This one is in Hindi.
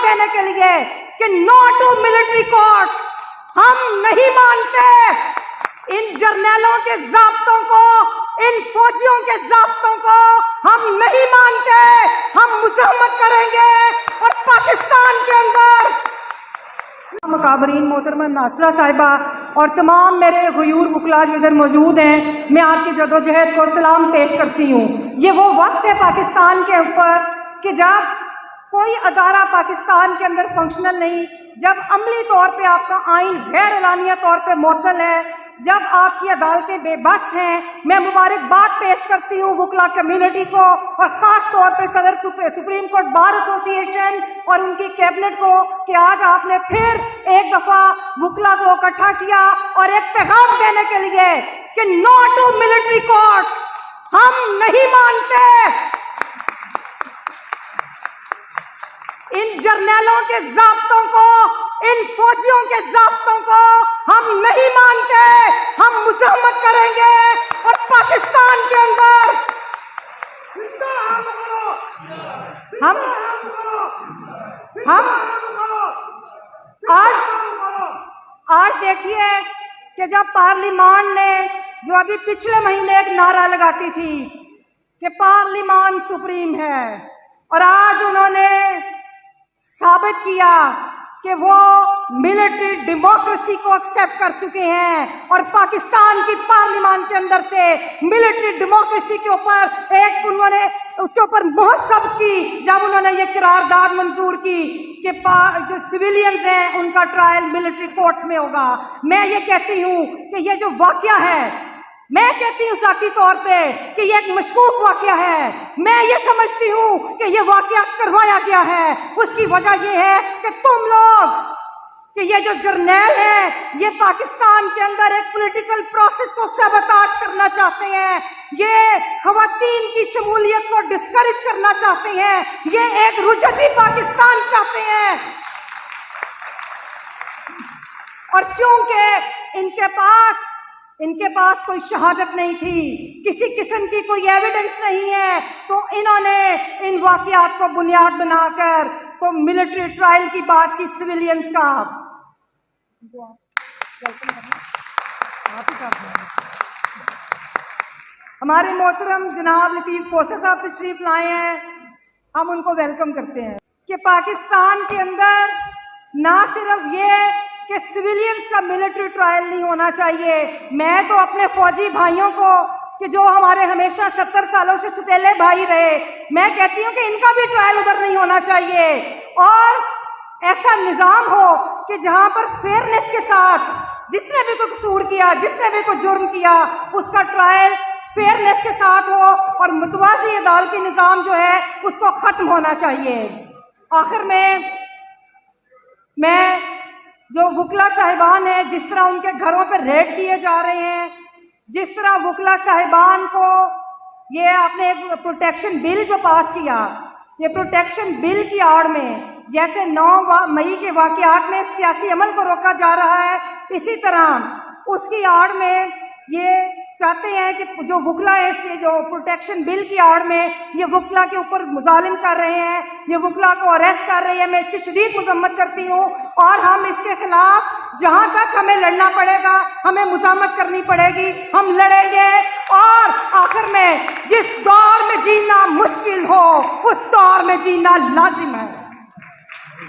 देने के लिए कि नो टू मिलिट्री कोर्ट्स। हम नहीं मानते इन जर्नैलों के ज़ाब्तों को, इन फौजियों के ज़ाब्तों को हम नहीं मानते। हम मुज़ाहमत करेंगे और पाकिस्तान के अंदर मुकाबरीन मोहतरमा नासरा साहिबा और तमाम मेरे गयूर वकला जो इधर मौजूद हैं, मैं आपकी जदोजहद को सलाम पेश करती हूँ। ये वो वक्त है पाकिस्तान के ऊपर कि जब कोई अदारा पाकिस्तान के अंदर फंक्शनल नहीं, जब अमली तौर पे आपका आइन गैर एलानिया तौर पे मुअत्तल है, जब आपकी अदालतें बेबस हैं। मैं मुबारकबाद पेश करती हूँ वकला कम्युनिटी को और ख़ास तौर पे सदर सुप्रीम कोर्ट बार एसोसिएशन और उनकी कैबिनेट को कि आज आपने फिर एक दफ़ा वकला को इकट्ठा किया और एक पैगाम देने के लिए कि नो टू मिलिट्री कोर्ट्स। हम नहीं मानते इन जर्नैलों के ज़ाब्तों को, इन फौजियों के ज़ाब्तों को हम नहीं मानते। हम मुज़ाहमत करेंगे और पाकिस्तान के अंदर हम आज देखिए कि जब पार्लिमान ने जो अभी पिछले महीने एक नारा लगाती थी कि पार्लिमान सुप्रीम है, और आज उन्होंने साबित किया कि वो मिलिट्री डेमोक्रेसी को एक्सेप्ट कर चुके हैं और पाकिस्तान की पार्लियामेंट के अंदर से मिलिट्री डेमोक्रेसी के ऊपर एक उन्होंने उसके ऊपर मोहर सब की जब उन्होंने ये करारदाद मंजूर की कि जो सिविलियंस हैं उनका ट्रायल मिलिट्री कोर्ट्स में होगा। मैं ये कहती हूँ कि ये जो वाकया है, मैं कहती हूँ साथी तौर पे कि ये एक मशकूक वाकया है। मैं ये समझती हूँ कि ये वाकया करवाया गया है। उसकी वजह ये है कि तुम लोग कि ये जो जर्नैल है ये पाकिस्तान के अंदर एक पॉलिटिकल प्रोसेस को सबताज करना चाहते हैं, ये खवातीन की शमूलियत को डिस्करेज करना चाहते हैं, ये एक रुजती पाकिस्तान चाहते हैं। और चूंकि इनके पास कोई शहादत नहीं थी, किसी किस्म की कोई एविडेंस नहीं है, तो इन्होंने इन वाकयात को बुनियाद बनाकर तो मिलिट्री ट्रायल की बात की सिविलियंस का। हमारे मोहतरम जनाब लतीफ़ कोसा साहब तशरीफ लाए हैं, हम उनको वेलकम करते हैं कि पाकिस्तान के अंदर ना सिर्फ ये कि सिविलियंस का मिलिट्री ट्रायल नहीं होना चाहिए। मैं तो अपने फौजी भाइयों को कि जो हमारे हमेशा 70 सालों से सुतेले भाई रहे, मैं कहती हूँ कि इनका भी ट्रायल उधर नहीं होना चाहिए और ऐसा निज़ाम हो कि जहाँ पर फेयरनेस के साथ जिसने भी कोई कसूर किया, जिसने भी कोई जुर्म किया, उसका ट्रायल फेयरनेस के साथ हो और मुतवाज़ी अदालती निज़ाम जो है उसको ख़त्म होना चाहिए। आखिर में मैं जो वकला साहिबान हैं, जिस तरह उनके घरों पर रेड किए जा रहे हैं, जिस तरह वकला साहिबान को ये आपने एक प्रोटेक्शन बिल जो पास किया, ये प्रोटेक्शन बिल की आड़ में जैसे 9 मई के वाक़यात में सियासी अमल को रोका जा रहा है, इसी तरह उसकी आड़ में ये चाहते हैं कि जो वकला है इस जो प्रोटेक्शन बिल की आड़ में ये वकला के ऊपर मुजालिम कर रहे हैं, ये वकला को अरेस्ट कर रहे हैं। मैं इसकी शदीद मजम्मत करती हूँ और हम इसके खिलाफ जहाँ तक हमें लड़ना पड़ेगा, हमें मुजामत करनी पड़ेगी, हम लड़ेंगे। और आखिर में जिस दौर में जीना मुश्किल हो उस दौर में जीना लाजिम है।